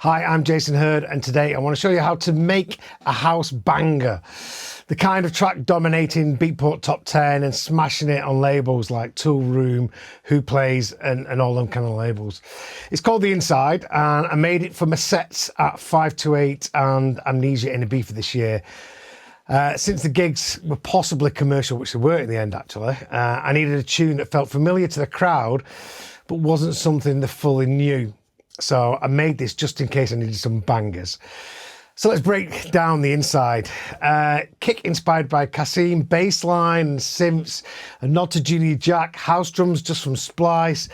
Hi, I'm Jason Hurd, and today I want to show you how to make a house banger. The kind of track dominating Beatport top 10 and smashing it on labels like Toolroom, Who Plays, and all them kind of labels. It's called The Inside, and I made it for my sets at 528 and Amnesia in Ibiza this year. Since the gigs were possibly commercial, which they were in the end actually, I needed a tune that felt familiar to the crowd, but wasn't something they fully knew. So I made this just in case I needed some bangers. So let's break down The Inside. Kick inspired by Kasim, Bassline and Synths, a nod to Junior Jack, house drums just from Splice,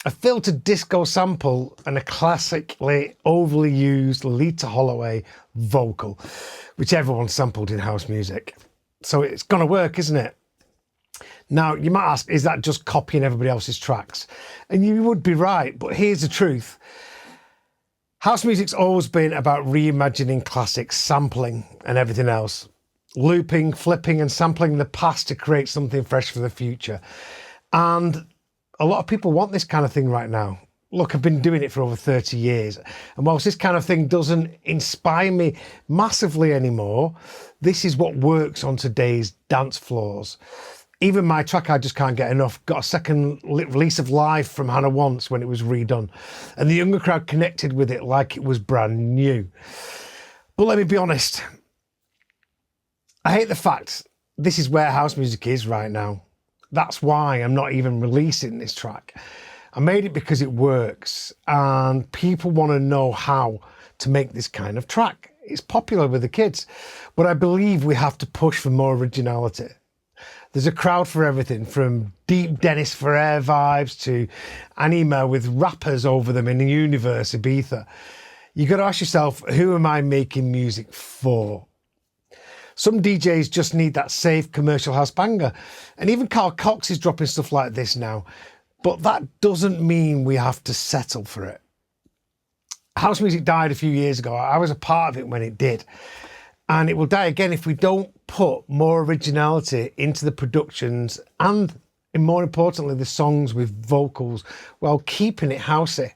a filtered disco sample, and a classically overly used Lita Holloway vocal, which everyone sampled in house music. So it's gonna work, isn't it? Now, you might ask, is that just copying everybody else's tracks? And you would be right, but here's the truth. House music's always been about reimagining classics, sampling and everything else. Looping, flipping and sampling the past to create something fresh for the future. And a lot of people want this kind of thing right now. Look, I've been doing it for over 30 years. And whilst this kind of thing doesn't inspire me massively anymore, this is what works on today's dance floors. Even my track, I Just Can't Get Enough, got a second release of live from Hannah Once when it was redone. And the younger crowd connected with it like it was brand new. But let me be honest, I hate the fact this is where house music is right now. That's why I'm not even releasing this track. I made it because it works and people want to know how to make this kind of track. It's popular with the kids, but I believe we have to push for more originality. There's a crowd for everything, from deep Dennis Ferrer vibes to anime with rappers over them in the universe, Ibiza. You got to ask yourself, who am I making music for? Some DJs just need that safe commercial house banger. And even Carl Cox is dropping stuff like this now. But that doesn't mean we have to settle for it. House music died a few years ago. I was a part of it when it did. And it will die again if we don't put more originality into the productions and, more importantly, the songs with vocals while keeping it housey.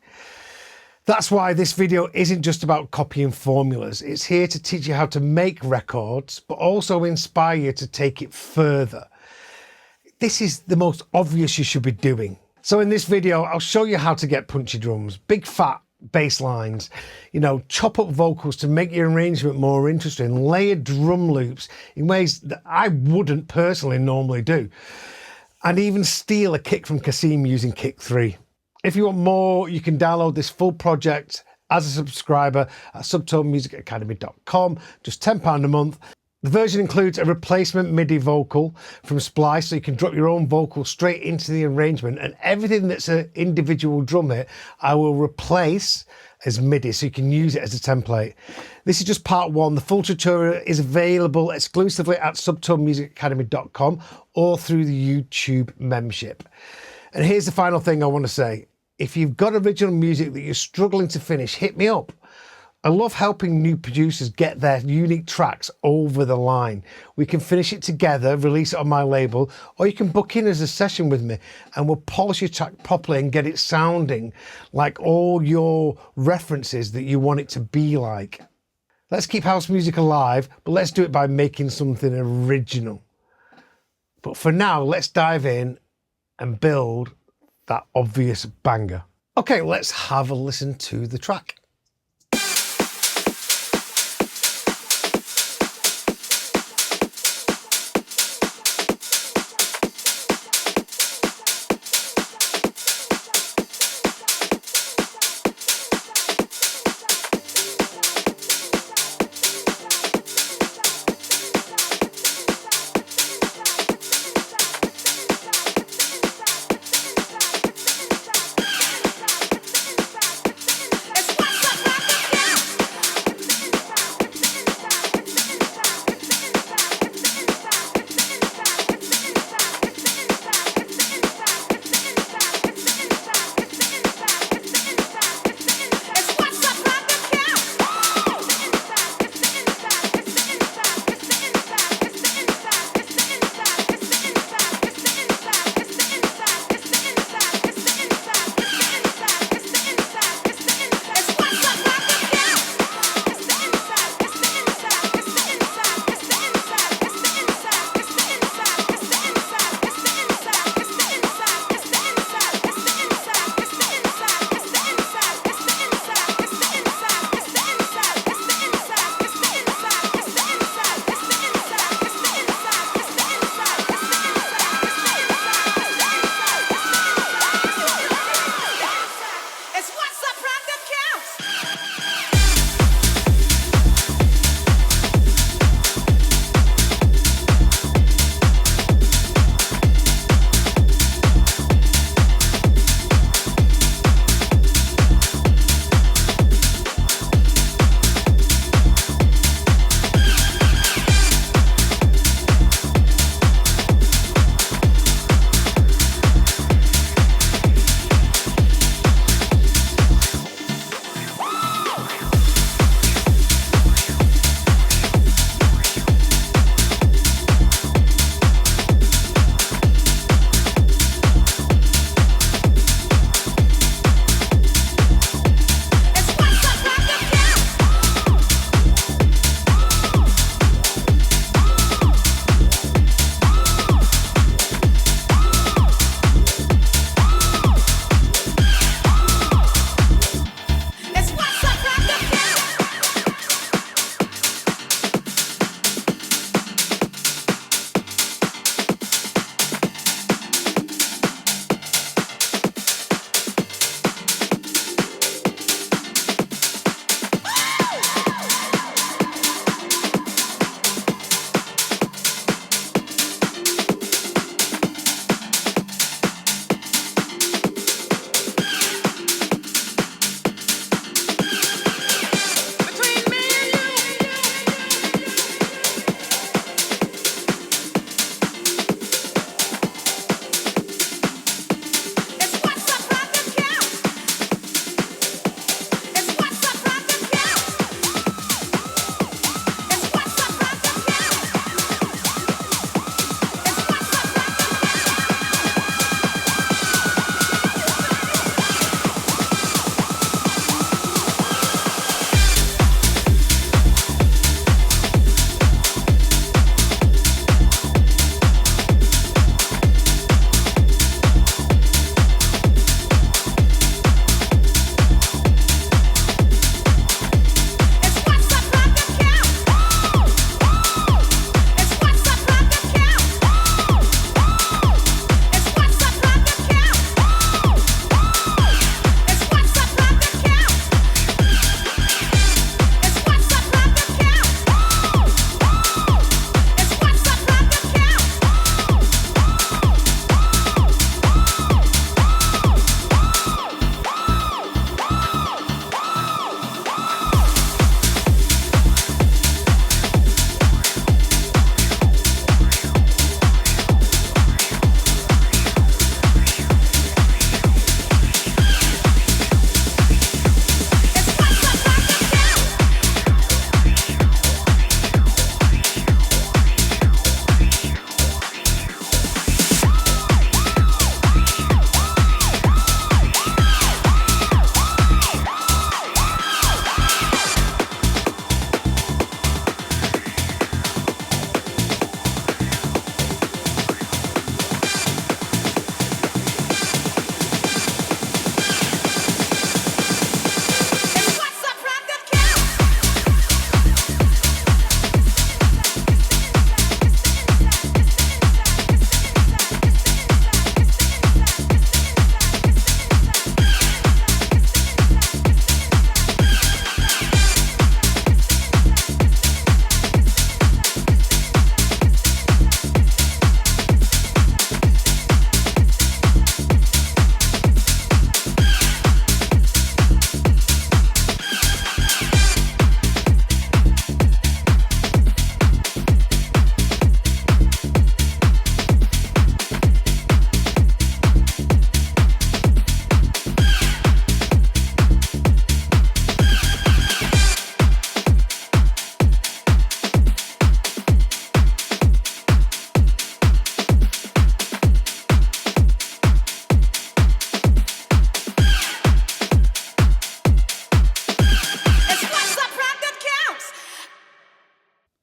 That's why this video isn't just about copying formulas. It's here to teach you how to make records, but also inspire you to take it further. This is the most obvious you should be doing. So in this video, I'll show you how to get punchy drums, big fat bass lines, chop up vocals to make your arrangement more interesting, layer drum loops in ways that I wouldn't personally normally do, and even steal a kick from Kasim using kick 3. If you want more, you can download this full project as a subscriber at subtonemusicacademy.com, just £10 a month. The version includes a replacement MIDI vocal from Splice, so you can drop your own vocal straight into the arrangement, and everything that's an individual drum hit, I will replace as MIDI, so you can use it as a template. This is just part one. The full tutorial is available exclusively at subtonemusicacademy.com or through the YouTube membership. And here's the final thing I want to say. If you've got original music that you're struggling to finish, hit me up. I love helping new producers get their unique tracks over the line. We can finish it together, release it on my label, or you can book in as a session with me and we'll polish your track properly and get it sounding like all your references that you want it to be like. Let's keep house music alive, but let's do it by making something original. But for now, let's dive in and build that obvious banger. Okay, let's have a listen to the track. It's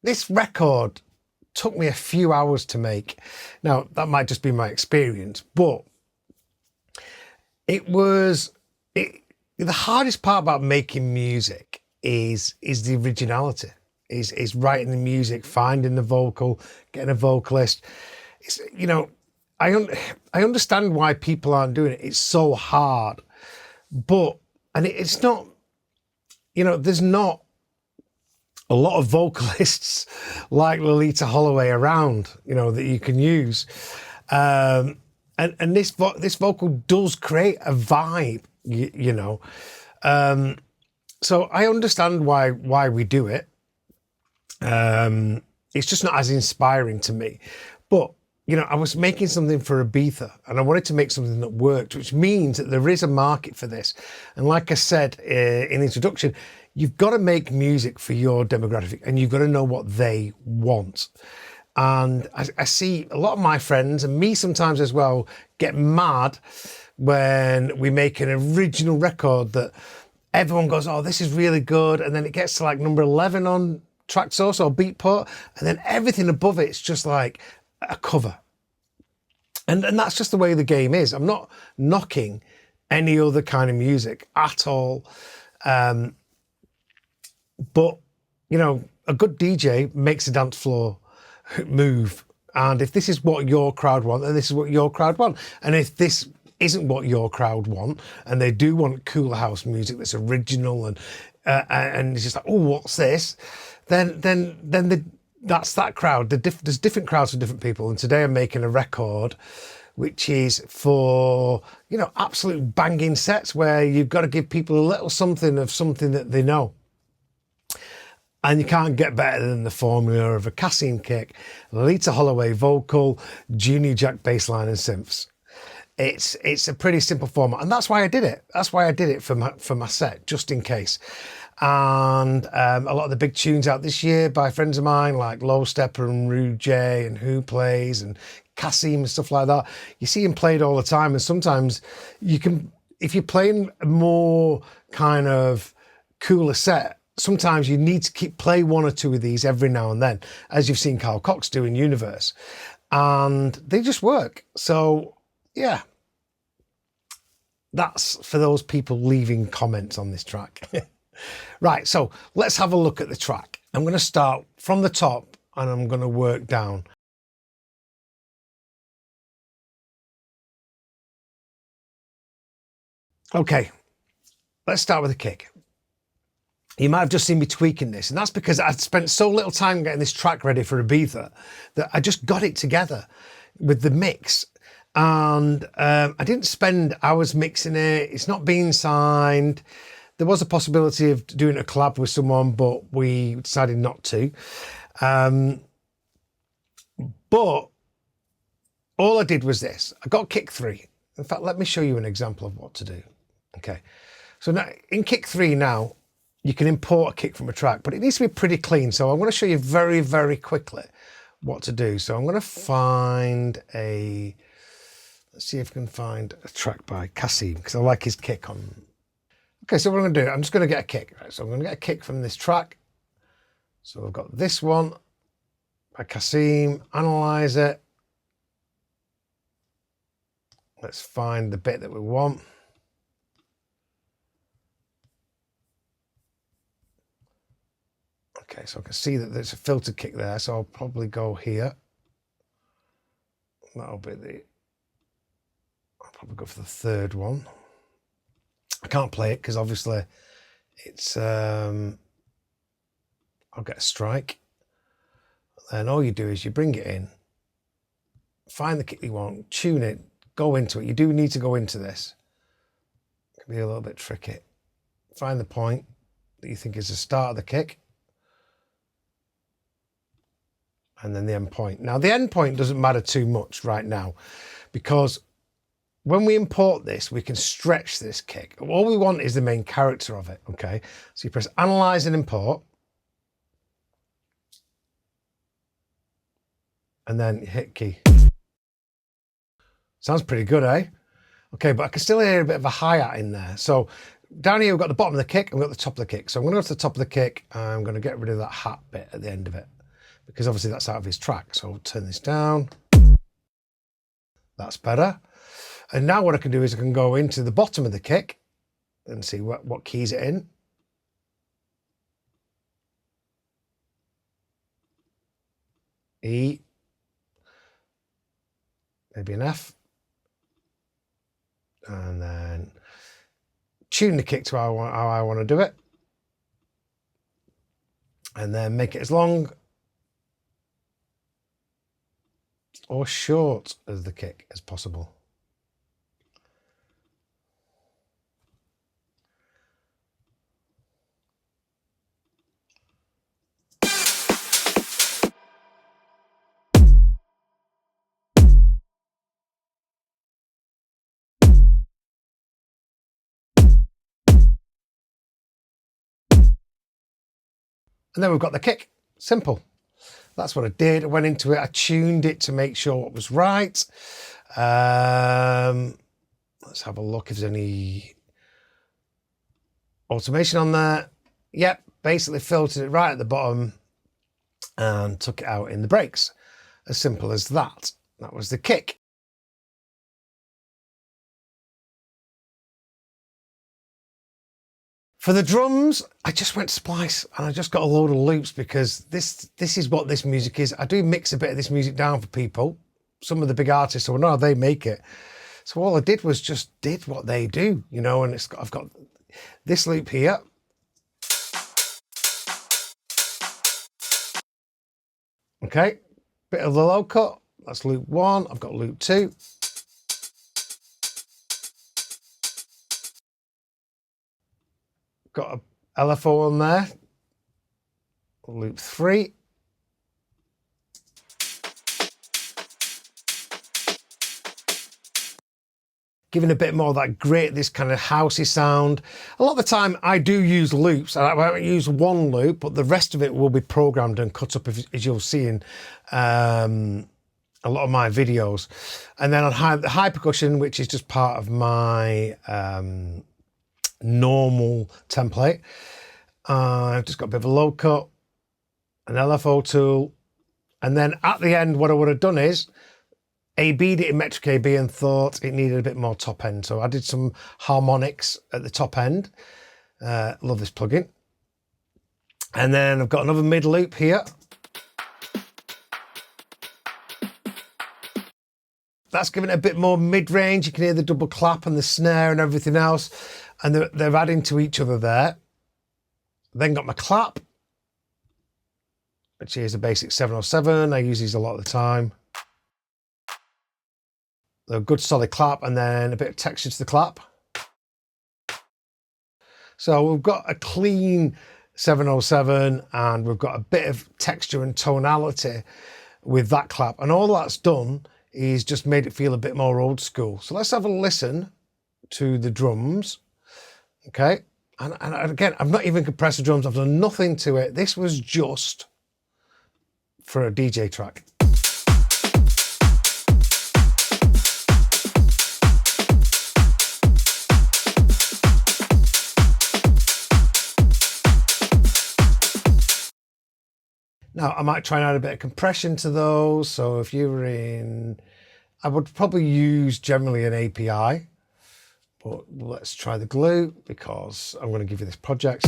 this record took me a few hours to make. Now, that might just be my experience, but the hardest part about making music is the originality, is writing the music, finding the vocal, getting a vocalist. It's, you know, I understand why people aren't doing it. It's so hard, and it's not, you know, there's not a lot of vocalists like Loleatta Holloway around, you know, that you can use. And this vocal does create a vibe, you know. So I understand why we do it. It's just not as inspiring to me. But, you know, I was making something for Ibiza and I wanted to make something that worked, which means that there is a market for this. And like I said in the introduction, you've got to make music for your demographic and you've got to know what they want. And I see a lot of my friends, and me sometimes as well, get mad when we make an original record that everyone goes, oh, this is really good. And then it gets to like number 11 on Traxsource or Beatport. And then everything above it's just like a cover. And that's just the way the game is. I'm not knocking any other kind of music at all. But, you know, a good DJ makes a dance floor move. And if this is what your crowd want, then this is what your crowd want. And if this isn't what your crowd want, and they do want cooler house music that's original and it's just like, oh, what's this? Then that's that crowd. There's different crowds for different people. And today I'm making a record which is for, you know, absolute banging sets where you've got to give people a little something of something that they know. And you can't get better than the formula of a Cassim kick, Loleatta Holloway vocal, Junior Jack bassline and synths. It's a pretty simple format, and that's why I did it. That's why I did it for my set, just in case. And a lot of the big tunes out this year by friends of mine like Low Stepper and Rude J and Who Plays and Cassim and stuff like that. You see him played all the time, and sometimes you can, if you're playing a more kind of cooler set, sometimes you need to play one or two of these every now and then, as you've seen Carl Cox do in Universe, and they just work. So yeah, that's for those people leaving comments on this track. Right, so let's have a look at the track. I'm going to start from the top and I'm going to work down. Okay, let's start with the kick. You might have just seen me tweaking this, and that's because I'd spent so little time getting this track ready for Ibiza that I just got it together with the mix. And I didn't spend hours mixing it. It's not being signed. There was a possibility of doing a collab with someone, but we decided not to. But all I did was this. I got kick 3. In fact, let me show you an example of what to do. Okay. So now in kick 3 now, you can import a kick from a track, but it needs to be pretty clean. So I'm going to show you very, very quickly what to do. So I'm going to find let's see if I can find a track by Cassim, because I like his kick on. Okay, so what I'm going to do, I'm just going to get a kick. Right? So I'm going to get a kick from this track. So I've got this one by Cassim, analyze it. Let's find the bit that we want. Okay, so I can see that there's a filtered kick there, so I'll probably go here. That'll be I'll probably go for the third one. I can't play it because obviously it's, I'll get a strike. Then all you do is you bring it in, find the kick you want, tune it, go into it. You do need to go into this. It can be a little bit tricky. Find the point that you think is the start of the kick. And then the end point. Now the end point doesn't matter too much right now, because when we import this, we can stretch this kick. All we want is the main character of it, okay? So you press analyze and import. And then hit key. Sounds pretty good, eh? Okay, but I can still hear a bit of a hi-hat in there. So down here, we've got the bottom of the kick and we've got the top of the kick. So I'm going to go to the top of the kick and I'm going to get rid of that hat bit at the end of it. because obviously that's out of his track. So I'll turn this down. That's better. And now what I can do is I can go into the bottom of the kick and see what keys it in. E, maybe an F, and then tune the kick to how I want to do it, and then make it as long or short as the kick as possible. And then we've got the kick. Simple. That's what I did. I went into it. I tuned it to make sure it was right. Let's have a look if there's any automation on there. Yep, basically filtered it right at the bottom and took it out in the breaks. As simple as that. That was the kick. For the drums, I just went to Splice and I just got a load of loops because this is what this music is. I do mix a bit of this music down for people. Some of the big artists, so no, they make it. So all I did was just did what they do, you know, and I've got this loop here. Okay, bit of the low cut, that's loop 1. I've got loop 2. Got a LFO on there, loop 3. Giving a bit more of that grit, this kind of housey sound. A lot of the time I do use loops. I won't use one loop, but the rest of it will be programmed and cut up, as you'll see in a lot of my videos. And then on the high percussion, which is just part of my normal template, I've just got a bit of a low cut, an LFO tool, and then at the end what I would have done is AB'd it in metric AB and thought it needed a bit more top end, so I did some harmonics at the top end. Love this plugin. And then I've got another mid loop here. That's giving it a bit more mid-range. You can hear the double clap and the snare and everything else. And they're adding to each other there. Then got my clap, which is a basic 707. I use these a lot of the time. A good solid clap and then a bit of texture to the clap. So we've got a clean 707 and we've got a bit of texture and tonality with that clap. And all that's done is just made it feel a bit more old school. So let's have a listen to the drums. Okay, and again, I've not even compressed the drums. I've done nothing to it. This was just for a DJ track. Now, I might try and add a bit of compression to those. So if you were in, I would probably use generally an API. But let's try the glue because I'm going to give you this project.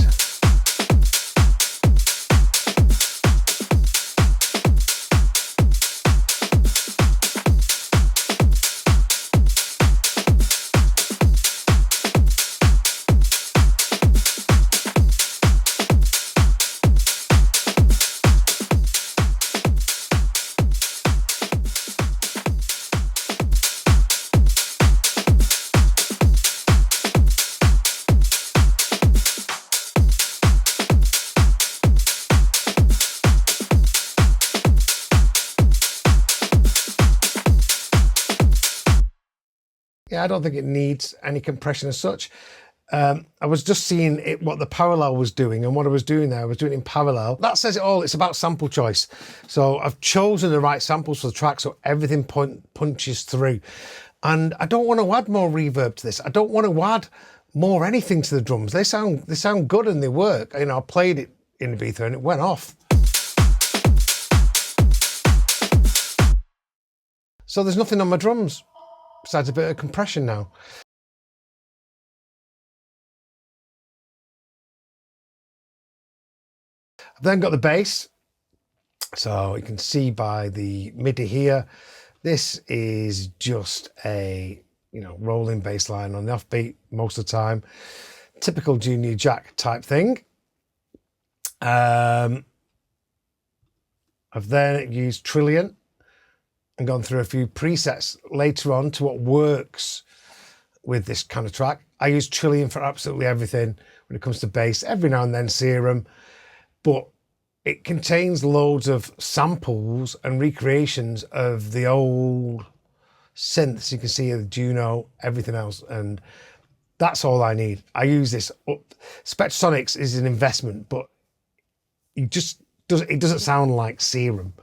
Yeah, I don't think it needs any compression as such. I was just seeing what the parallel was doing, and what I was doing there, I was doing it in parallel. That says it all. It's about sample choice. So I've chosen the right samples for the track so everything punches through. And I don't want to add more reverb to this. I don't want to add more anything to the drums. They sound good and they work. You know, I played it in Ibiza and it went off. So there's nothing on my drums besides a bit of compression now. I've then got the bass. So you can see by the MIDI here, this is just a, rolling bass line on the offbeat most of the time. Typical Junior Jack type thing. I've then used Trillion and gone through a few presets later on to what works with this kind of track. I use Trillion for absolutely everything when it comes to bass. Every now and then Serum, but it contains loads of samples and recreations of the old synths. You can see the Juno, everything else, and that's all I need. I use this. Spectrasonics is an investment, but it doesn't sound like Serum.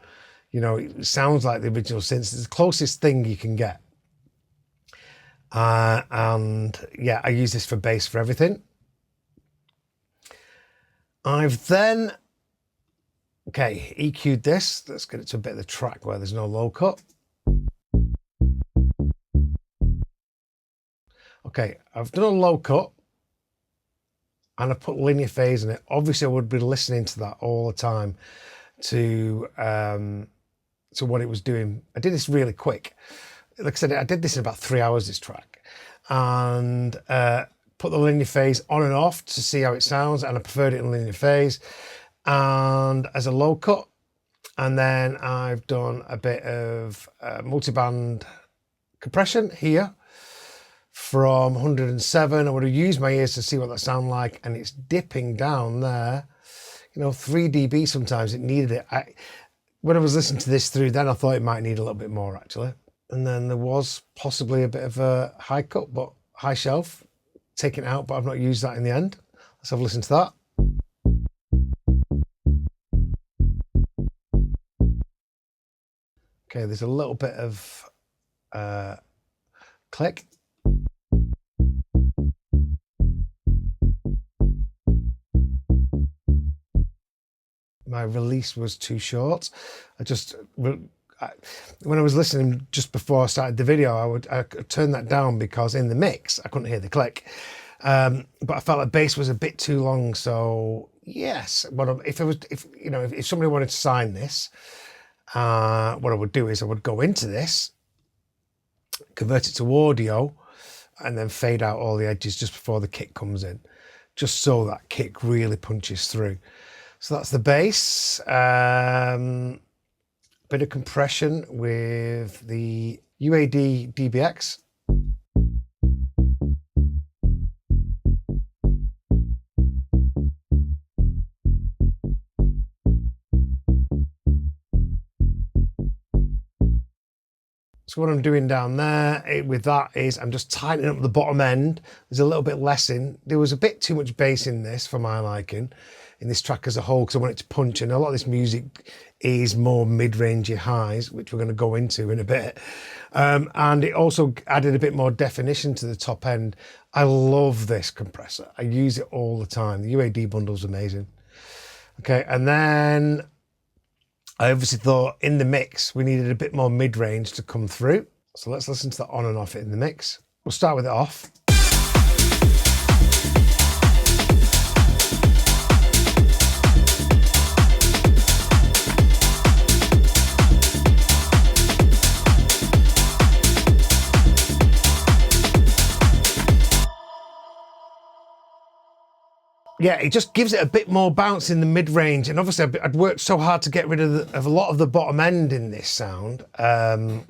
It sounds like the original synths. It's the closest thing you can get. And yeah, I use this for bass for everything. I've then, EQ'd this. Let's get it to a bit of the track where there's no low cut. Okay, I've done a low cut and I put linear phase in it. Obviously, I would be listening to that all the time to what it was doing. I did this really quick. Like I said, I did this in about 3 hours, this track, and put the linear phase on and off to see how it sounds, and I preferred it in linear phase and as a low cut. And then I've done a bit of multiband compression here from 107. I would have used my ears to see what that sound like, and it's dipping down there, 3 dB. Sometimes it needed it. When I was listening to this through, then I thought it might need a little bit more actually. And then there was possibly a bit of a high cut, but high shelf, taken out, but I've not used that in the end. Let's have a listen to that. Okay, there's a little bit of click. My release was too short. When I was listening just before I started the video, I turn that down because in the mix I couldn't hear the click. But I felt like bass was a bit too long. So yes, if somebody wanted to sign this, what I would do is I would go into this, convert it to audio, and then fade out all the edges just before the kick comes in, just so that kick really punches through. So that's the bass. Bit of compression with the UAD DBX. So what I'm doing down there with that is I'm just tightening up the bottom end. There's a little bit less in. There was a bit too much bass in this for my liking, in this track as a whole, because I want it to punch. And a lot of this music is more mid-rangey highs, which we're going to go into in a bit. And it also added a bit more definition to the top end. I love this compressor. I use it all the time. The UAD bundle's amazing. Okay, and then I obviously thought in the mix we needed a bit more mid-range to come through. So let's listen to the on and off in the mix. We'll start with it off. Yeah, it just gives it a bit more bounce in the mid-range. And obviously I'd worked so hard to get rid of a lot of the bottom end in this sound that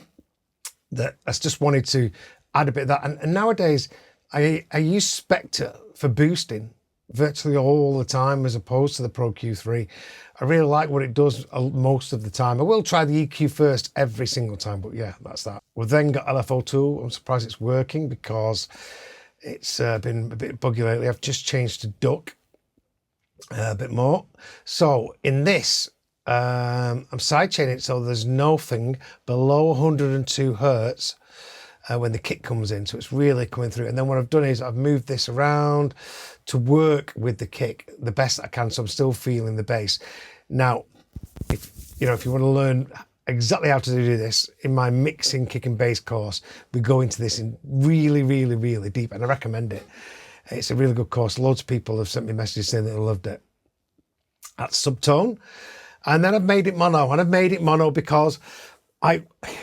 I just wanted to add a bit of that. And nowadays I use Spectre for boosting virtually all the time as opposed to the Pro Q3. I really like what it does most of the time. I will try the EQ first every single time, but yeah, that's that. We've then got LFO2. I'm surprised it's working because it's been a bit buggy lately. I've just changed to duck a bit more. So in this, I'm sidechaining it so there's nothing below 102 hertz when the kick comes in. So it's really coming through. And then what I've done is I've moved this around to work with the kick the best I can. So I'm still feeling the bass. Now, if you want to learn exactly how to do this in my mixing kick and bass course. We go into this in really, really, really deep, and I recommend it. It's a really good course. Loads of people have sent me messages saying that they loved it. That's subtone. And then I've made it mono, and I've made it mono because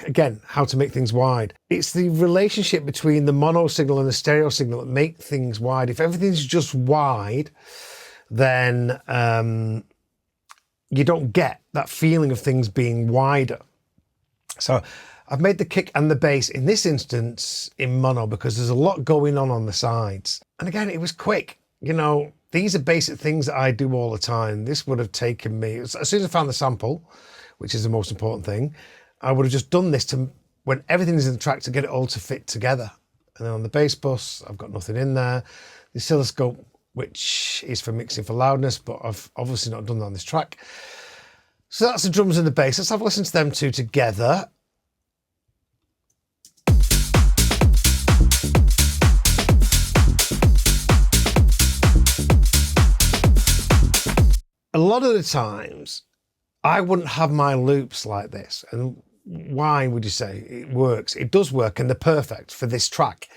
again, how to make things wide. It's the relationship between the mono signal and the stereo signal that make things wide. If everything's just wide, then you don't get that feeling of things being wider. So I've made the kick and the bass in this instance in mono because there's a lot going on the sides. And again, it was quick. You know, these are basic things that I do all the time. This would have taken me, as soon as I found the sample, which is the most important thing, I would have just done this to when everything is in the track to get it all to fit together. And then on the bass bus, I've got nothing in there. The oscilloscope, which is for mixing for loudness, but I've obviously not done that on this track. So that's the drums and the bass. Let's have a listen to them two together. A lot of the times, I wouldn't have my loops like this. And why would you say it works? It does work, and they're perfect for this track.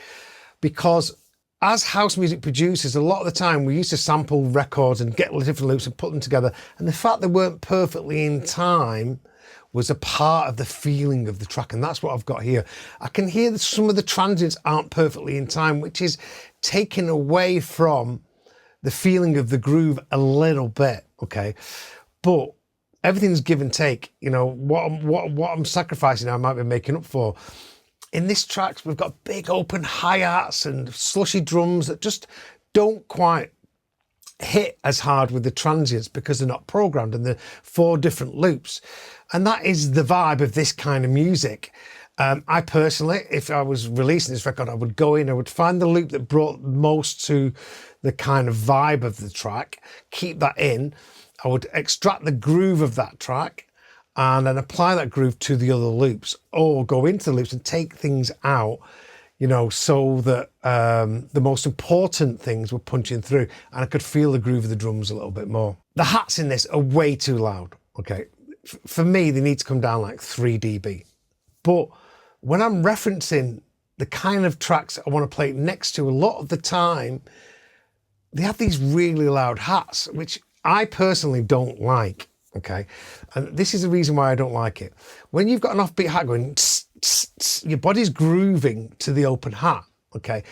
Because as house music producers, a lot of the time we used to sample records and get different loops and put them together. And the fact they weren't perfectly in time was a part of the feeling of the track. And that's what I've got here. I can hear that some of the transients aren't perfectly in time, which is taken away from the feeling of the groove a little bit, okay? But everything's give and take. You know, what I'm sacrificing, I might be making up for. In this track, we've got big open hi-hats and slushy drums that just don't quite hit as hard with the transients because they're not programmed, and they're 4 different loops. And that is the vibe of this kind of music. I personally, if I was releasing this record, I would go in, I would find the loop that brought most to the kind of vibe of the track, keep that in. I would extract the groove of that track and then apply that groove to the other loops, or go into the loops and take things out, you know, so that the most important things were punching through, and I could feel the groove of the drums a little bit more. The hats in this are way too loud, okay? For me, they need to come down like 3 dB. But when I'm referencing the kind of tracks I want to play next to, a lot of the time, they have these really loud hats, which I personally don't like, okay? And this is the reason why I don't like it. When you've got an offbeat hat going, tss, tss, tss, your body's grooving to the open hat, okay?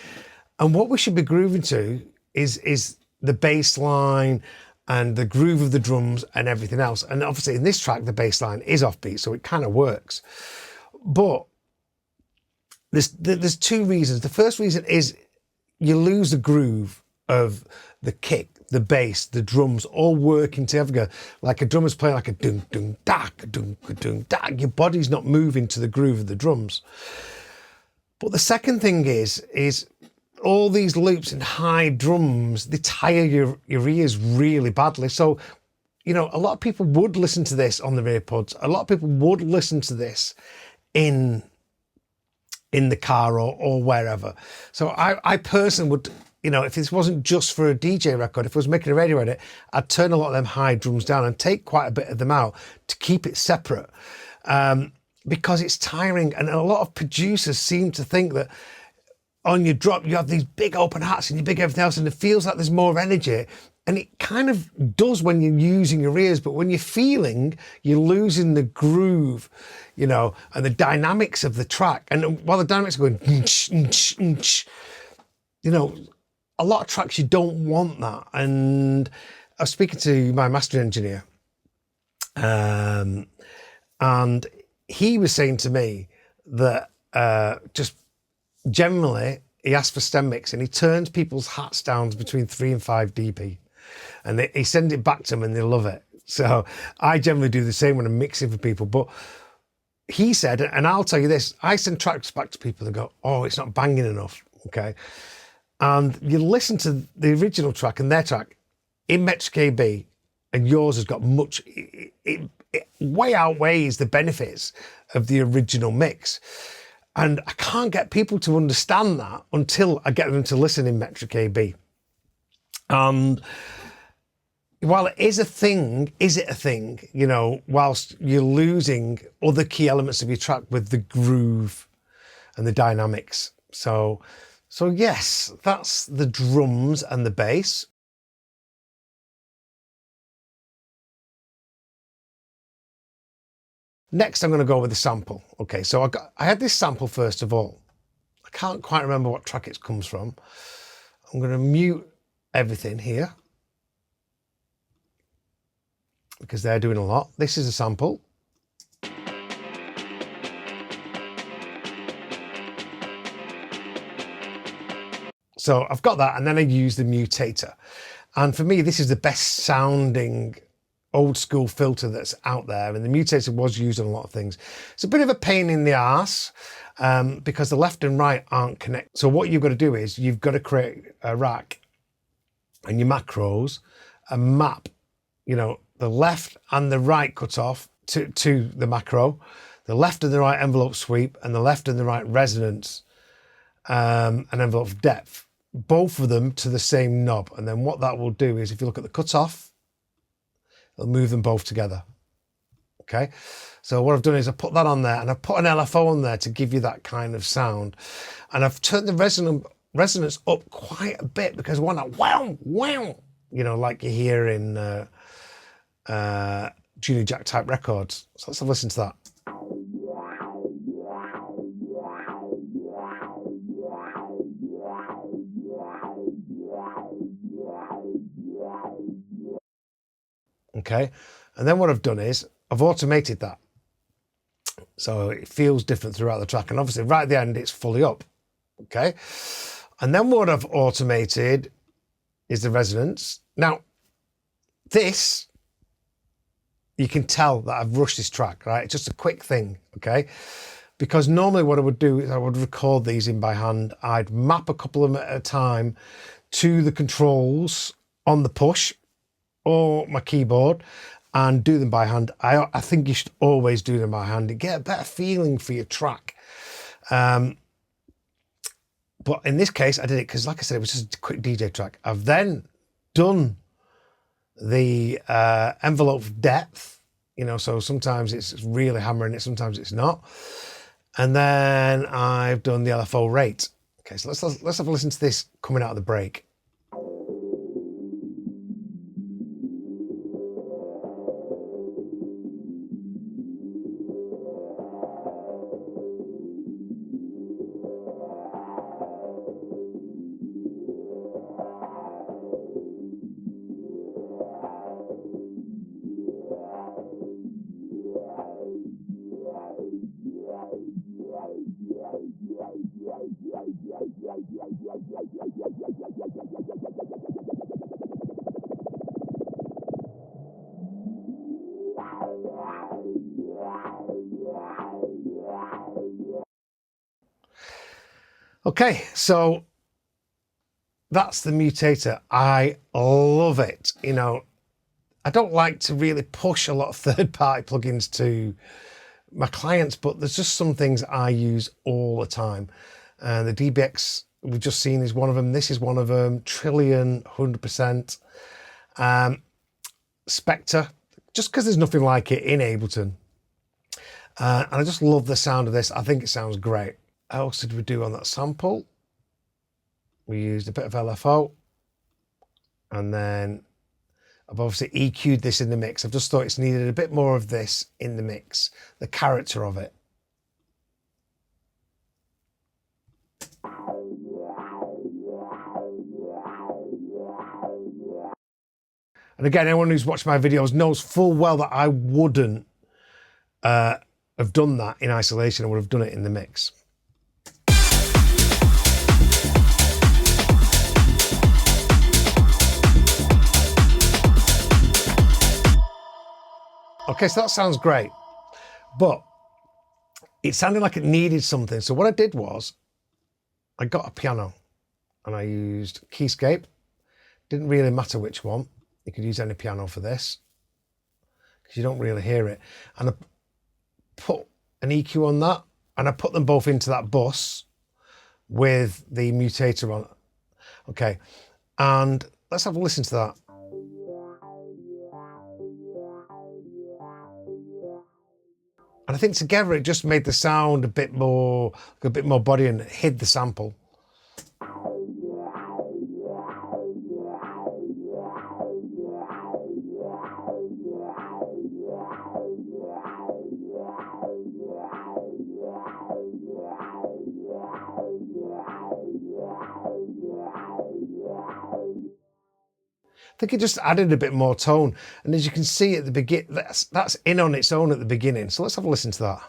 And what we should be grooving to is the bass line and the groove of the drums and everything else. And obviously in this track, the bass line is offbeat, so it kind of works. But there's 2 reasons. The first reason is you lose the groove of the kick, the bass, the drums all working together. Like a drummer's playing like a dun dun da, dun dun da. Your body's not moving to the groove of the drums. But the second thing is all these loops and high drums, they tire your ears really badly. So, you know, a lot of people would listen to this on their earpods. A lot of people would listen to this in the car or wherever. So I personally would, you know, if this wasn't just for a DJ record, if I was making a radio edit, I'd turn a lot of them high drums down and take quite a bit of them out to keep it separate, because it's tiring. And a lot of producers seem to think that on your drop, you have these big open hats and your big everything else, and it feels like there's more energy. And it kind of does when you're using your ears, but when you're feeling, you're losing the groove, you know, and the dynamics of the track. And while the dynamics are going, you know, a lot of tracks, you don't want that. And I was speaking to my mastering engineer, and he was saying to me that just generally, he asks for stem mix and he turns people's hats down between 3 and 5 dB. And he sends it back to them and they love it. So I generally do the same when I'm mixing for people. But he said, and I'll tell you this, I send tracks back to people and go, oh, it's not banging enough, okay? And you listen to the original track and their track in metric AB, and yours has got much, it way outweighs the benefits of the original mix. And I can't get people to understand that until I get them to listen in metric AB. And while it is a thing, is it a thing, you know, whilst you're losing other key elements of your track with the groove and the dynamics. So yes, that's the drums and the bass. Next, I'm going to go with the sample. Okay, so I had this sample first of all. I can't quite remember what track it comes from. I'm going to mute everything here because they're doing a lot. This is a sample. So I've got that, and then I use the mutator. And for me, this is the best sounding old school filter that's out there, and the mutator was used on a lot of things. It's a bit of a pain in the arse because the left and right aren't connected. So what you've got to do is you've got to create a rack and your macros and map, you know, the left and the right cutoff to the macro, the left and the right envelope sweep, and the left and the right resonance and envelope depth, both of them to the same knob. And then what that will do is, if you look at the cutoff, it'll move them both together. Okay, so what I've done is I put that on there, and I've put an LFO on there to give you that kind of sound. And I've turned the resonance up quite a bit because I want that wow, wow, you know, like you hear in Junior Jack type records. So let's have a listen to that. Okay, and then what I've done is I've automated that, so it feels different throughout the track, and obviously right at the end it's fully up. Okay, and then what I've automated is the resonance. Now this, you can tell that I've rushed this track, right? It's just a quick thing, okay? Because normally what I would do is I would record these in by hand. I'd map a couple of them at a time to the controls on the push or my keyboard and do them by hand. I think you should always do them by hand to get a better feeling for your track. But in this case, I did it because, like I said, it was just a quick DJ track. I've then done the envelope depth, you know, so sometimes it's really hammering it, sometimes it's not. And then I've done the LFO rate. Okay, so let's have a listen to this coming out of the break. Okay, so that's the mutator. I love it. You know, I don't like to really push a lot of third-party plugins to my clients, but there's just some things I use all the time. The DBX we've just seen is one of them. This is one of them. Trillion, 100%. Spectre, just because there's nothing like it in Ableton. And I just love the sound of this. I think it sounds great. What else did we do on that sample? We used a bit of LFO, and then I've obviously EQ'd this in the mix. I've just thought it's needed a bit more of this in the mix, the character of it. And again, anyone who's watched my videos knows full well that I wouldn't have done that in isolation. I would have done it in the mix. Okay, so that sounds great, but it sounded like it needed something. So what I did was I got a piano and I used Keyscape. Didn't really matter which one. You could use any piano for this because you don't really hear it. And I put an EQ on that, and I put them both into that bus with the mutator on. Okay, and let's have a listen to that. And I think together it just made the sound a bit more body and hid the sample. I think it just added a bit more tone. And as you can see at the beginning, that's in on its own at the beginning. So let's have a listen to that.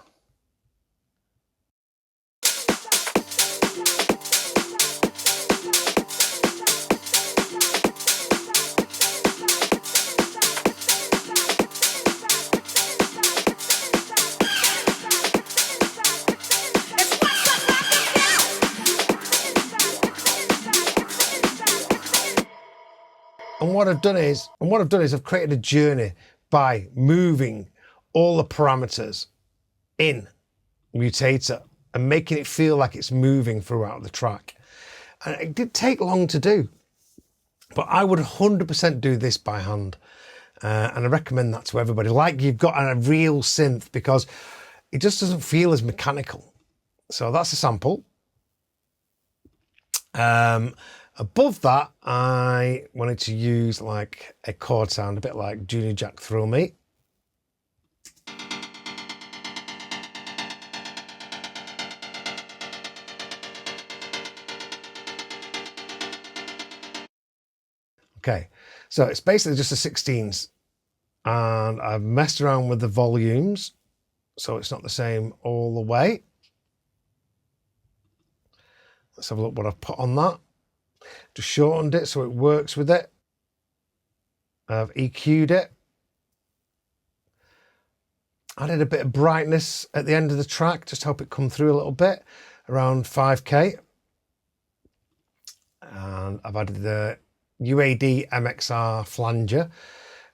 And what I've done is I've created a journey by moving all the parameters in Mutator and making it feel like it's moving throughout the track. And it did take long to do, but I would 100% do this by hand. And I recommend that to everybody. Like you've got a real synth, because it just doesn't feel as mechanical. So that's a sample. Above that, I wanted to use like a chord sound, a bit like Junior Jack Thrill Me. Okay, so it's basically just a 16s, and I've messed around with the volumes, so it's not the same all the way. Let's have a look what I've put on that. Just shortened it so it works with it. I've EQ'd it. Added a bit of brightness at the end of the track, just to help it come through a little bit, around 5K. And I've added the UAD MXR flanger,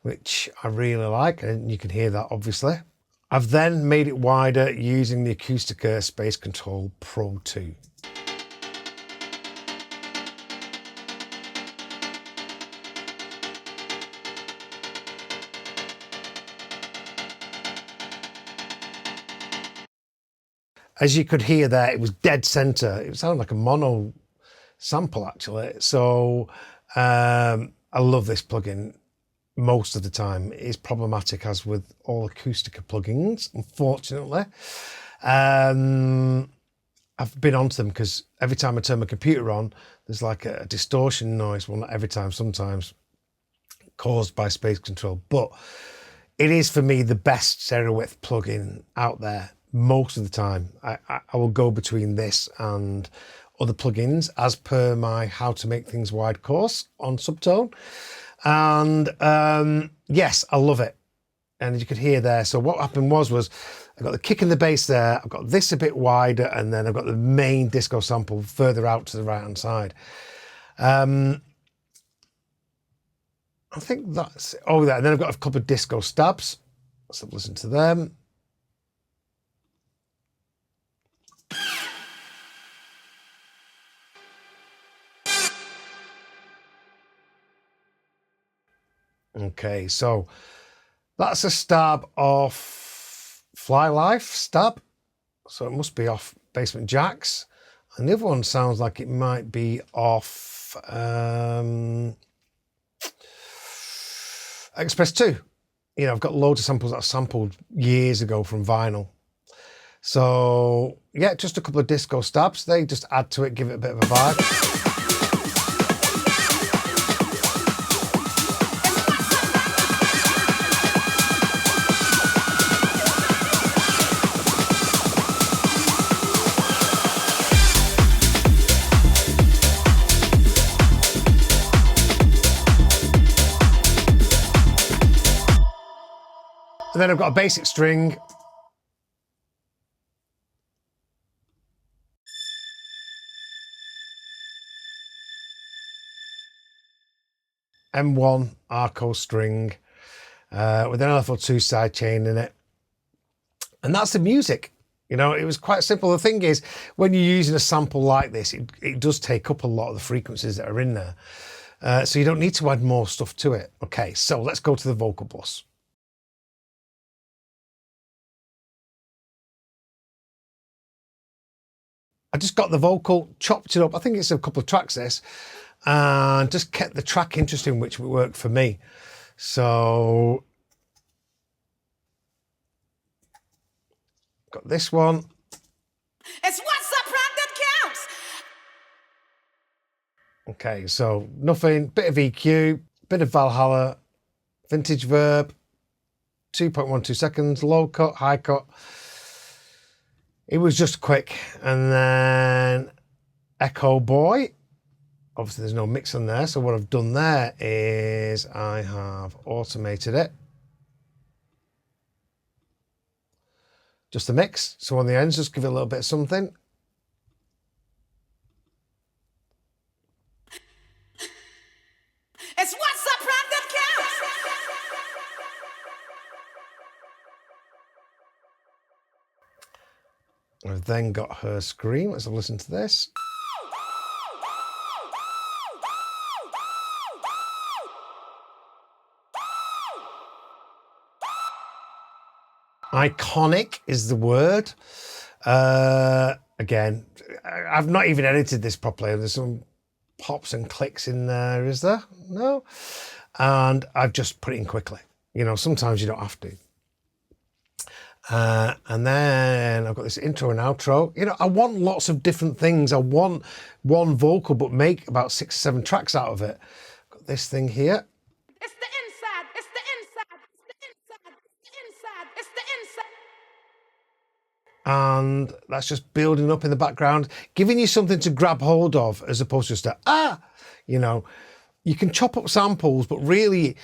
which I really like, and you can hear that obviously. I've then made it wider using the Acoustica Space Control Pro 2. As you could hear there, it was dead center. It sounded like a mono sample actually. So I love this plugin most of the time. It is problematic, as with all Acoustica plugins, unfortunately. I've been onto them because every time I turn my computer on, there's like a distortion noise. Well, not every time, sometimes, caused by Space Control. But it is, for me, the best stereo width plugin out there. Most of the time, I will go between this and other plugins as per my How to Make Things Wide course on Subtone. And yes, I love it. And as you could hear there, so what happened was I got the kick and the bass there, I've got this a bit wider, and then I've got the main disco sample further out to the right hand side. I think that's, oh, there. And then I've got a couple of disco stabs. Let's have a listen to them. Okay, so that's a stab off Fly Life stab. So it must be off Basement Jacks. And the other one sounds like it might be off Express 2. You know, I've got loads of samples that I sampled years ago from vinyl. So yeah, just a couple of disco stabs. They just add to it, give it a bit of a vibe. And then I've got a basic string. M1 Arco string with an LFO2 sidechain in it. And that's the music. You know, it was quite simple. The thing is, when you're using a sample like this, it does take up a lot of the frequencies that are in there. So you don't need to add more stuff to it. Okay, so let's go to the vocal bus. I just got the vocal, chopped it up. I think it's a couple of tracks this, and just kept the track interesting, which would work for me. So got this one. It's what's up front that counts. Okay, so nothing, bit of EQ, bit of Valhalla, vintage verb, 2.12 seconds, low cut, high cut. It was just quick. And then Echo Boy. Obviously there's no mix on there. So what I've done there is I have automated it. Just the mix. So on the ends, just give it a little bit of something. It's what's up front that counts. I've then got her scream. Let's have a listen to this. Iconic is the word. Again, I've not even edited this properly. There's some pops and clicks in there, is there? No. And I've just put it in quickly. You know, sometimes you don't have to. And then I've got this intro and outro. You know, I want lots of different things. I want one vocal, but make about 6 or 7 tracks out of it. Got this thing here. It's the inside. It's the inside. It's the inside. It's the inside. It's the inside. And that's just building up in the background, giving you something to grab hold of as opposed to just you know, you can chop up samples, but really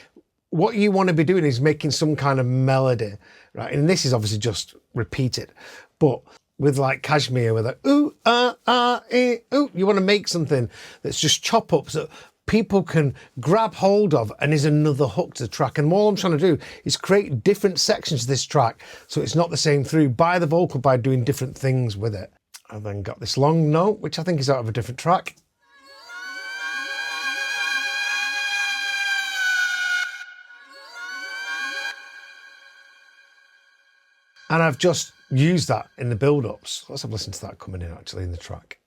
what you want to be doing is making some kind of melody, right? And this is obviously just repeated, but with like Kashmir, with like ooh, ooh, you want to make something that's just chop ups that people can grab hold of and is another hook to the track. And all I'm trying to do is create different sections of this track so it's not the same through by the vocal by doing different things with it. I've then got this long note, which I think is out of a different track. And I've just used that in the build-ups. Let's have a listen to that coming in actually in the track.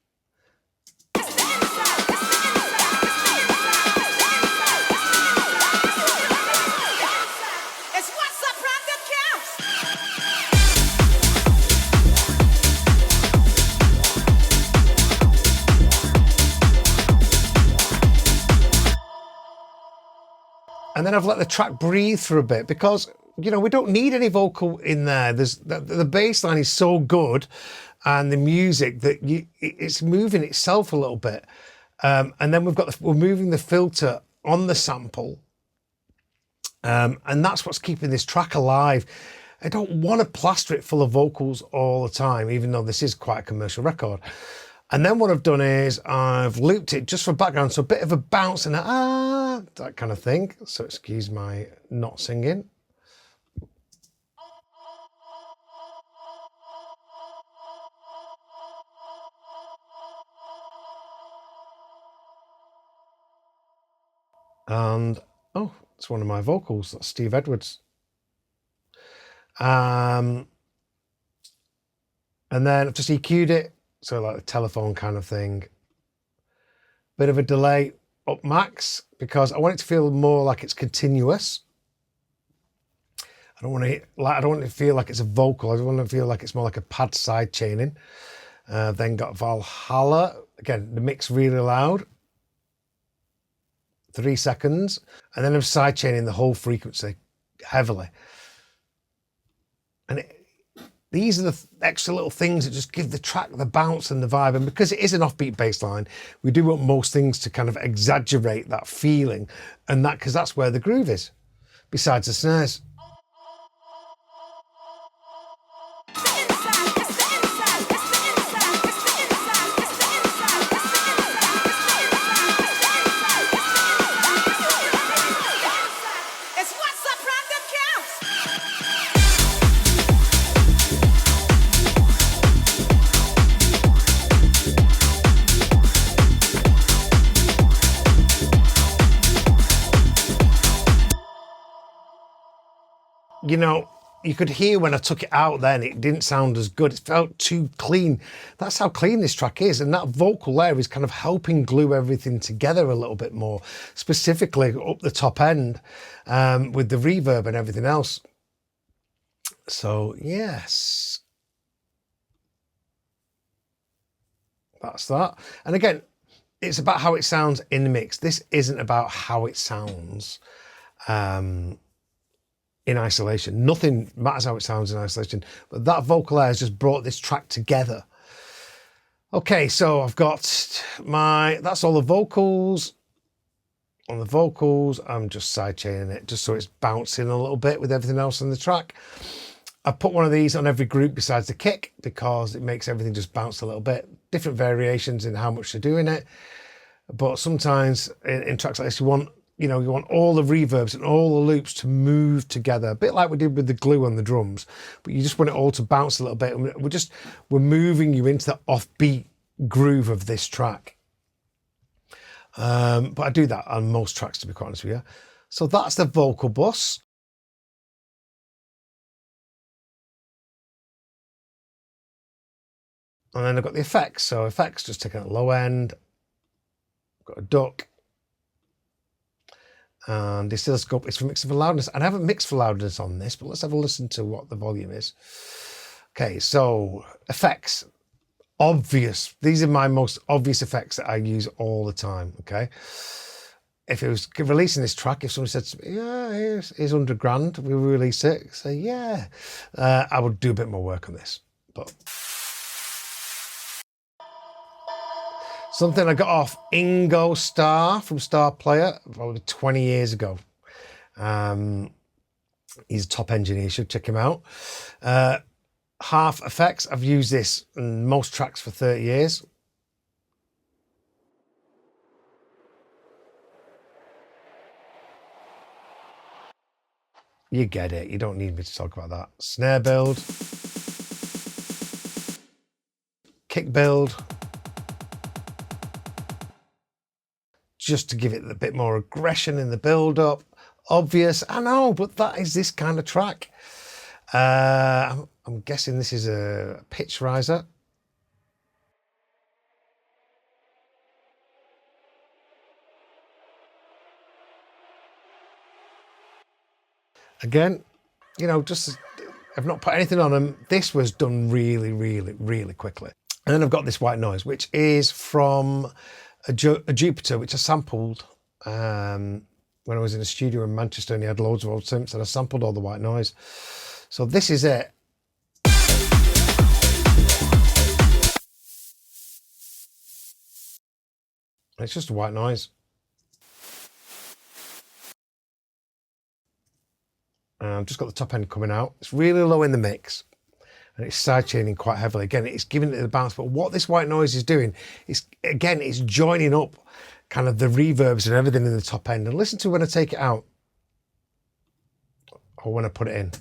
And then I've let the track breathe for a bit because, you know, we don't need any vocal in there. The bass line is so good and the music that it's moving itself a little bit. And then we're moving the filter on the sample. And that's what's keeping this track alive. I don't want to plaster it full of vocals all the time, even though this is quite a commercial record. And then what I've done is I've looped it just for background, so a bit of a bounce and that kind of thing. So excuse my not singing. And oh, it's one of my vocals. That's Steve Edwards. And then I've just EQ'd it. So like the telephone kind of thing. Bit of a delay up max because I want it to feel more like it's continuous. I don't want it to feel like it's a vocal. I want it to feel like it's more like a pad side chaining. Then got Valhalla. Again, the mix really loud. 3 seconds. And then I'm side chaining the whole frequency heavily. And these are the extra little things that just give the track the bounce and the vibe. And because it is an offbeat bass line, we do want most things to kind of exaggerate that feeling. And that, because that's where the groove is, besides the snares. You know, you could hear when I took it out then, it didn't sound as good. It felt too clean. That's how clean this track is. And that vocal there is kind of helping glue everything together a little bit more, specifically up the top end with the reverb and everything else. So yes, that's that. And again, it's about how it sounds in the mix. This isn't about how it sounds in isolation. Nothing matters how it sounds in isolation, but that vocal there has just brought this track together. Okay, so I've got that's all the vocals. On the vocals, I'm just sidechaining it just so it's bouncing a little bit with everything else on the track. I've put one of these on every group besides the kick because it makes everything just bounce a little bit. Different variations in how much they're doing it. But sometimes in tracks like this, you want all the reverbs and all the loops to move together, a bit like we did with the glue on the drums, but you just want it all to bounce a little bit. And we're moving you into the offbeat groove of this track. But I do that on most tracks, to be quite honest with you. So that's the vocal bus. And then I've got the effects. So effects, just taking a low end. I've got a duck. And the oscilloscope is for mixing for loudness. And I haven't mixed for loudness on this, but let's have a listen to what the volume is. Okay, so effects. Obvious. These are my most obvious effects that I use all the time, okay? If it was releasing this track, if somebody said to me, yeah, here's $100 grand, we release it, say, yeah. I would do a bit more work on this, but... Something I got off Ingo Starr from Star Player probably 20 years ago. He's a top engineer, you should check him out. Half effects, I've used this in most tracks for 30 years. You get it, you don't need me to talk about that. Snare build. Kick build. Just to give it a bit more aggression in the build-up. Obvious, I know, but that is this kind of track. I'm guessing this is a pitch riser. Again, just I've not put anything on them. This was done really, really, really quickly. And then I've got this white noise, which is from a Jupiter, which I sampled when I was in a studio in Manchester, and he had loads of old synths, and I sampled all the white noise. So this is it. It's just a white noise. And I've just got the top end coming out. It's really low in the mix. And it's sidechaining quite heavily. Again, it's giving it the bounce. But what this white noise is doing is, again, it's joining up kind of the reverbs and everything in the top end. And listen to when I take it out or when I put it in.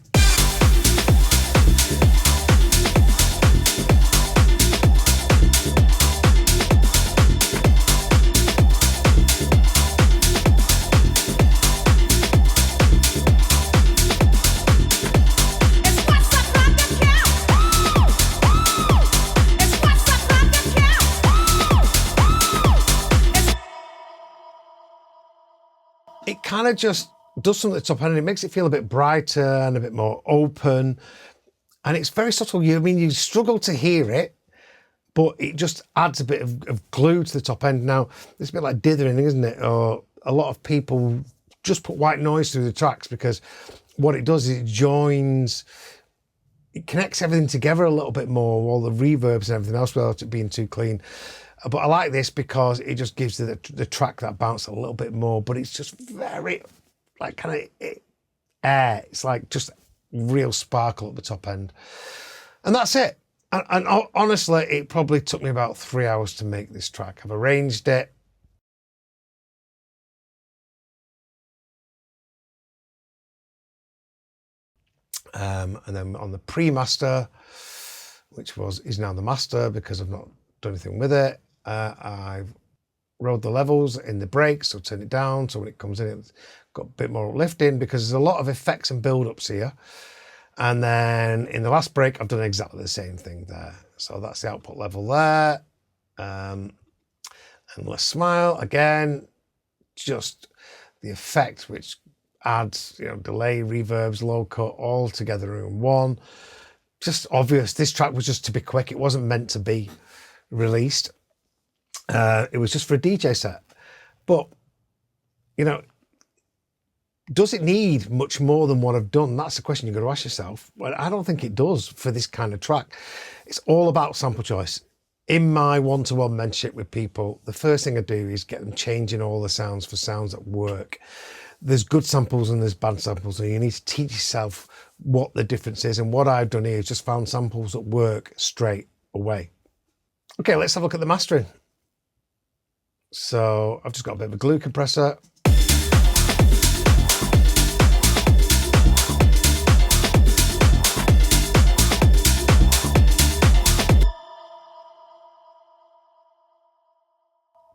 It kind of just does something at the top end, and it makes it feel a bit brighter and a bit more open. And it's very subtle. You struggle to hear it, but it just adds a bit of glue to the top end. Now, it's a bit like dithering, isn't it? Or a lot of people just put white noise through the tracks because what it does is it connects everything together a little bit more, all the reverbs and everything else without it being too clean. But I like this because it just gives the track that bounce a little bit more, but it's just very, like, kind of air. It's like just real sparkle at the top end. And that's it. And honestly, it probably took me about 3 hours to make this track. I've arranged it. And then on the pre-master, which is now the master because I've not done anything with it, I've rolled the levels in the brakes, so turn it down, so when it comes in, it's got a bit more uplifting because there's a lot of effects and build-ups here. And then in the last break, I've done exactly the same thing there. So that's the output level there. And let's smile again, just the effect, which adds, delay, reverbs, low cut, all together in one. Just obvious. This track was just to be quick. It wasn't meant to be released. It was just for a DJ set. But, does it need much more than what I've done? That's the question you've got to ask yourself. Well, I don't think it does for this kind of track. It's all about sample choice. In my one-to-one mentorship with people, the first thing I do is get them changing all the sounds for sounds that work. There's good samples and there's bad samples, and you need to teach yourself what the difference is. And what I've done here is just found samples that work straight away. Okay, let's have a look at the mastering. So I've just got a bit of a glue compressor.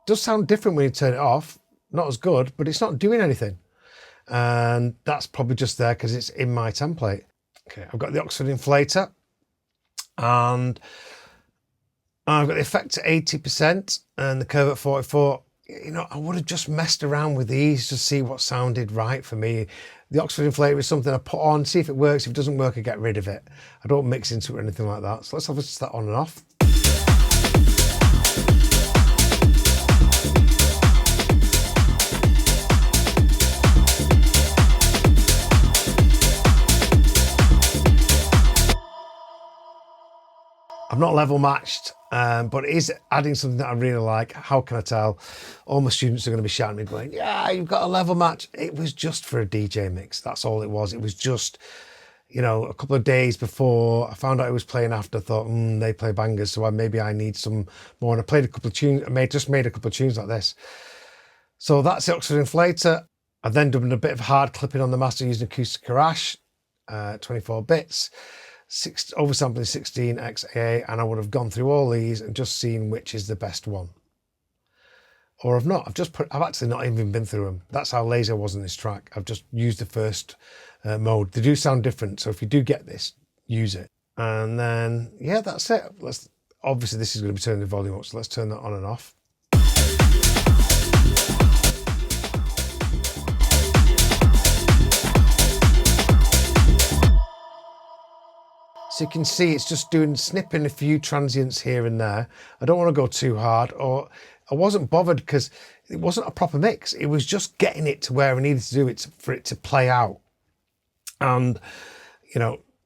Does sound different when you turn it off. Not as good, but it's not doing anything. And that's probably just there because it's in my template. Okay, I've got the Oxford inflator and I've got the effect at 80% and the curve at 44. I would have just messed around with these to see what sounded right for me. The Oxford inflator is something I put on, see if it works. If it doesn't work, I get rid of it. I don't mix into it or anything like that. So let's have that on and off. I've not level matched, but it is adding something that I really like. How can I tell? All my students are going to be shouting at me going, yeah, you've got a level match. It was just for a DJ mix. That's all it was. It was just, a couple of days before I found out I was playing after, I thought, they play bangers, so maybe I need some more. And I played a couple of tunes. I just made a couple of tunes like this. So that's the Oxford inflator. I've then done a bit of hard clipping on the master using acoustic crash, 24 bits. Oversampling 16 XAA, and I would have gone through all these and just seen which is the best one. Or I've not. I've actually not even been through them. That's how lazy I was in this track. I've just used the first mode. They do sound different, so if you do get this, use it. And then, yeah, that's it. Obviously, this is going to be turning the volume up, so let's turn that on and off. So you can see it's just snipping a few transients here and there. I don't want to go too hard, or I wasn't bothered because it wasn't a proper mix. It was just getting it to where I needed to do it for it to play out. And,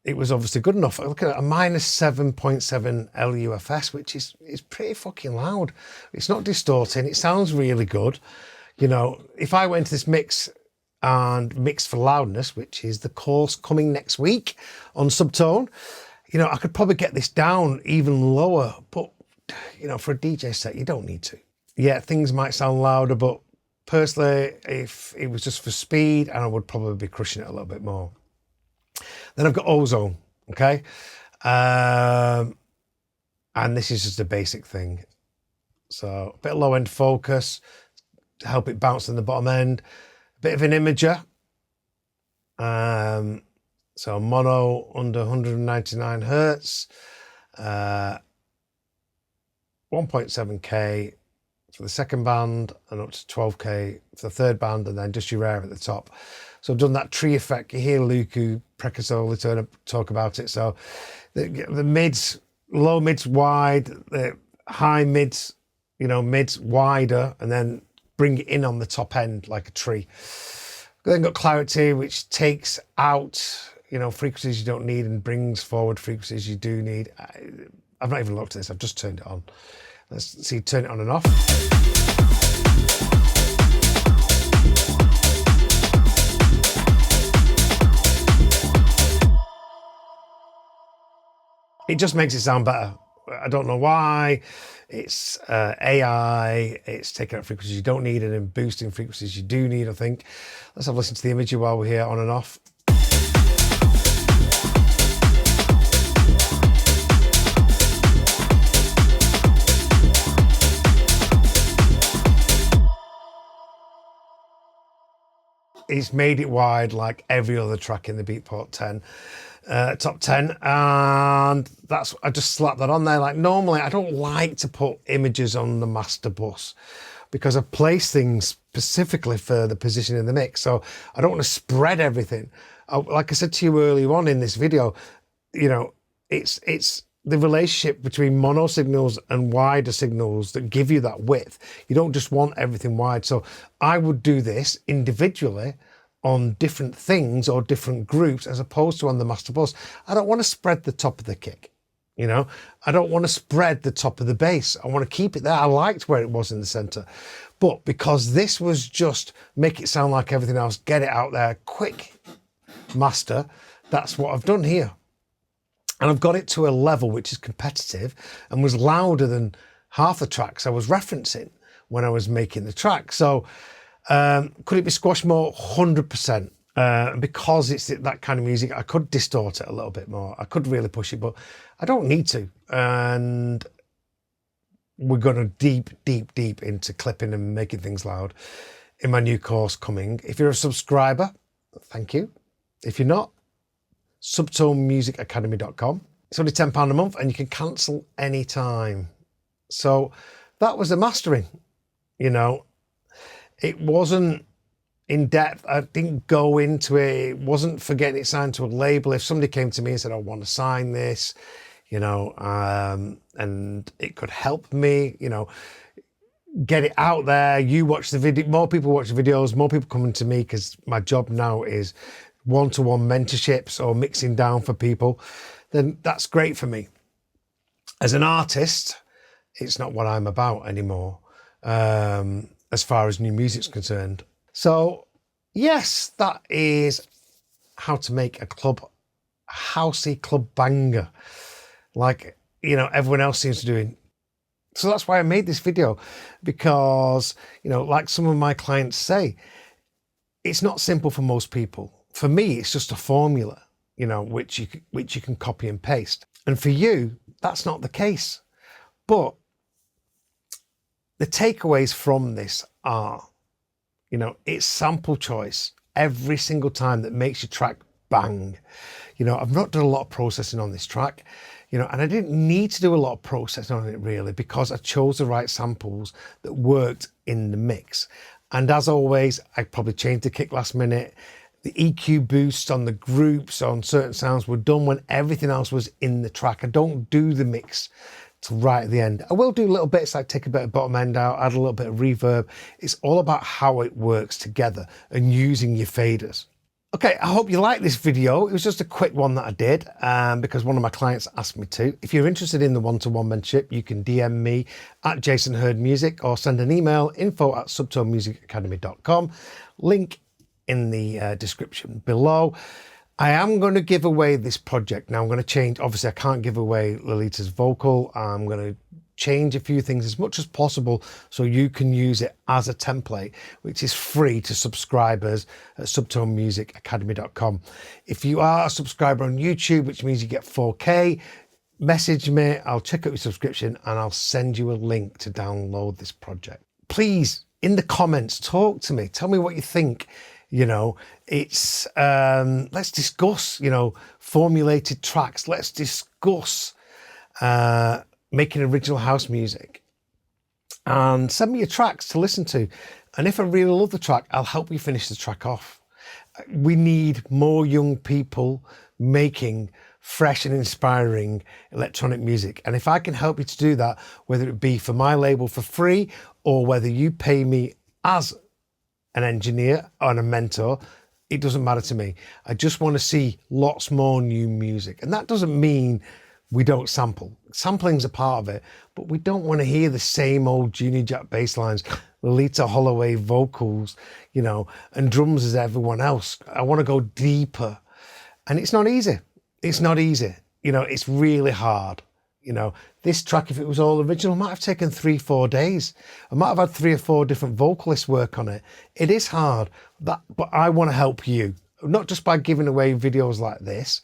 it was obviously good enough. I look at a -7.7 LUFS, which is pretty fucking loud. It's not distorting. It sounds really good. If I went to this mix and mixed for loudness, which is the course coming next week on Subtone, I could probably get this down even lower, but for a DJ set, you don't need to. Yeah, things might sound louder, but personally, if it was just for speed, and I would probably be crushing it a little bit more. Then I've got ozone, okay? And this is just a basic thing. So a bit of low end focus to help it bounce in the bottom end. Bit of an imager, so mono under 199 hertz, 1.7K for the second band and up to 12K for the third band, and then just your air at the top. So I've done that tree effect. You hear Luku Precasoli talk about it. So the mids, low mids wide, the high mids, mids wider, and then bring it in on the top end like a tree. Then got clarity, which takes out, frequencies you don't need and brings forward frequencies you do need. I've not even looked at this. I've just turned it on. Let's see, turn it on and off. It just makes it sound better. I don't know why. It's AI, it's taking out frequencies you don't need and then boosting frequencies you do need, I think. Let's have a listen to the imagery while we're here on and off. it's made it wide like every other track in the Beatport 10. Top 10, and I just slapped that on there. Like normally I don't like to put images on the master bus because I've placed things specifically for the position in the mix, so I don't want to spread everything. Like I said to you earlier on in this video, you know, it's the relationship between mono signals and wider signals that give you that width. You don't just want everything wide. So I would do this individually on different things or different groups as opposed to on the master bus. I don't want to spread the top of the kick, you know. I don't want to spread the top of the bass. I want to keep it there. I liked where it was in the center, but because this was just make it sound like everything else, get it out there quick master, that's what I've done here. And I've got it to a level which is competitive and was louder than half the tracks I was referencing when I was making the track. So could it be squashed more? 100%. Because it's that kind of music, I could distort it a little bit more. I could really push it, but I don't need to. And we're going to deep into clipping and making things loud in my new course coming. If you're a subscriber, thank you. If you're not, subtonemusicacademy.com. It's only £10 a month and you can cancel any time. So that was the mastering, you know. It wasn't in depth. I didn't go into it. It wasn't for getting it signed to a label. If somebody came to me and said, I want to sign this, you know, and it could help me, you know, get it out there. You watch the video, more people watch the videos, more people coming to me, because my job now is one-to-one mentorships or mixing down for people, then that's great for me. As an artist, it's not what I'm about anymore. As far as new music's concerned. So yes, that is how to make a housey club banger, like, you know, everyone else seems to do. So that's why I made this video, because, you know, like some of my clients say, it's not simple for most people. For me, it's just a formula, you know, which you can copy and paste. And for you, that's not the case. But the takeaways from this are, you know, it's sample choice every single time that makes your track bang. You know, I've not done a lot of processing on this track, you know, and I didn't need to do a lot of processing on it really, because I chose the right samples that worked in the mix. And as always, I probably changed the kick last minute. The EQ boosts on the groups on certain sounds were done when everything else was in the track. I don't do the mix till right at the end. I will do little bits like take a bit of bottom end out, add a little bit of reverb. It's all about how it works together and using your faders. Okay, I hope you like this video. It was just a quick one that I did because one of my clients asked me to. If you're interested in the one-to-one mentorship, you can DM me at Jason Hurd Music or send an email, info@subtonemusicacademy.com. Link in the description below. I am going to give away this project. Now I'm going to change, obviously I can't give away Lolita's vocal. I'm going to change a few things as much as possible so you can use it as a template, which is free to subscribers at subtonemusicacademy.com. If you are a subscriber on YouTube, which means you get 4K, message me, I'll check out your subscription and I'll send you a link to download this project. Please, in the comments, talk to me. Tell me what you think. You know, it's, let's discuss, you know, formulated tracks. Let's discuss making original house music. And send me your tracks to listen to. And if I really love the track, I'll help you finish the track off. We need more young people making fresh and inspiring electronic music. And if I can help you to do that, whether it be for my label for free or whether you pay me as an engineer and a mentor, it doesn't matter to me. I just want to see lots more new music. And that doesn't mean we don't sample. Sampling's a part of it, but we don't want to hear the same old Junior Jack bass lines, Lolita Holloway vocals, you know, and drums as everyone else. I want to go deeper. And it's not easy. It's not easy. You know, it's really hard. You know, this track, if it was all original, might have taken 3-4 days. I might have had 3 or 4 different vocalists work on it. It is hard, but I want to help you, not just by giving away videos like this,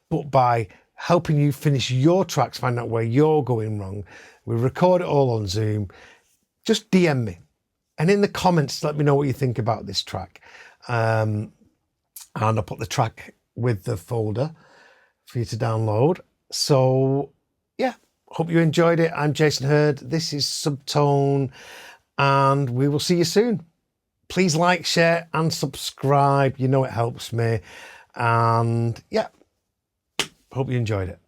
but by helping you finish your tracks, find out where you're going wrong. We record it all on Zoom. Just DM me. And in the comments, let me know what you think about this track. And I'll put the track with the folder for you to download. So yeah, hope you enjoyed it. I'm Jason Hurd. This is Subtone, and we will see you soon. Please like, share, and subscribe. You know it helps me. And yeah, hope you enjoyed it.